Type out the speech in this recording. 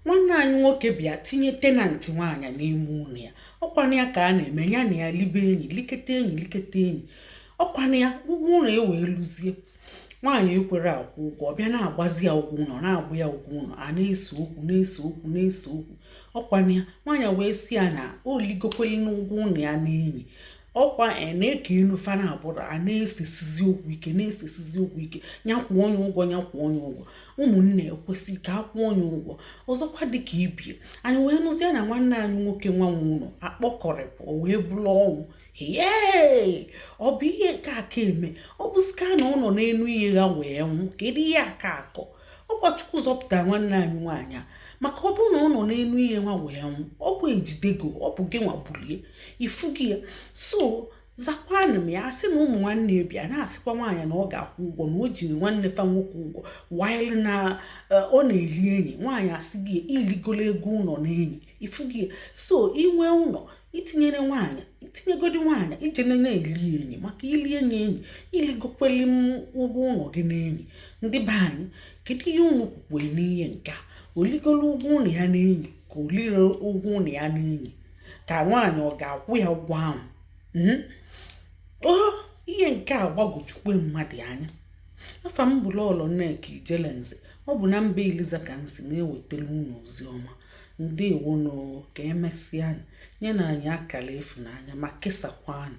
nwanne anyị nwoke bịa tinye tenant nwaanyị n'ime ụlọ ya. Ọkwanụ ya ka a na-eme, ya na ya libe enyi, likete enyi. Ọkwanụ ya ụgwọ ụlọ ewee lụzie. Nwaanyị ekwere akwụ ụgwọ, ọ bịa na-agbazi ya ụgwọ ụlọ, na-agbụ ya ụgwọ ụlọ, a na-ese okwu. Ọkwanụ ya nwaanyị wee si ya na o ligokweli n'ụgwọ ụlọ ya n'enyi. Ọkwa na-eke enu fa na-abụrụ a na-esesizi okwu ike nyakwuo onye ụgwọ. Ụmụnne ekwesịghị ka akwụ onye ụgwọ. Ọzọkwa dịka ibie anyị wee nụzie na nwanne anyị nwoke nwanwe ụlọ akpọkọrịpụ o wee bụrụ ọnwụ. Ọ bụ ihe ka eme, ọ bụzika na ọ nọ n'enu ihe ha wee nwụ, kedu ihe aka akọ? Ọkwachukwu zọpụta nwanne anyị nwaanyị maka ọ bụrụ na ọ nọ n'enu ihe nwa wee nwụ, ọ bụ ejidego, ọ bụ gị nwa bulie ifu gị ya. So zakwanụ m ya sị na ụmụ nwanne bịa na-asịkwa nwaanyị na ọ ga-akwụ ụgwọ, na o jiri nwanne fa nwoke ụgwọ while na ọ na-eli enyi. Nwaanyị asị gị iligolo ego ụlọ n'enyi ifu gị. So inwe ụlọ itinyegodi nwaanyị ije na-eli enyi, maka ili enyi iligokweli ụgwọ ụlọ gị n'enyi. Ndị be anyị, kedu ihe unu kwukwe n'ihe nke a? Oligolo ụgwọ ụlọ ya n'enyi ka o lire ụgwọ ụlọ ya n'enyi? Ka nwaanyị ọ ga-akwụ ya ụgwọ ahụ? Ihe nke a gbagochukwe mmadụ anya. Afa m bụ Lọlọ Nneka Ijelenze. Ọ bụ na mba Eliza ka nsi na-ewetara unu ozi ọma. Ndeewo ka emesịa nye na anyị akara ịfụnanya ma kesakwanụ.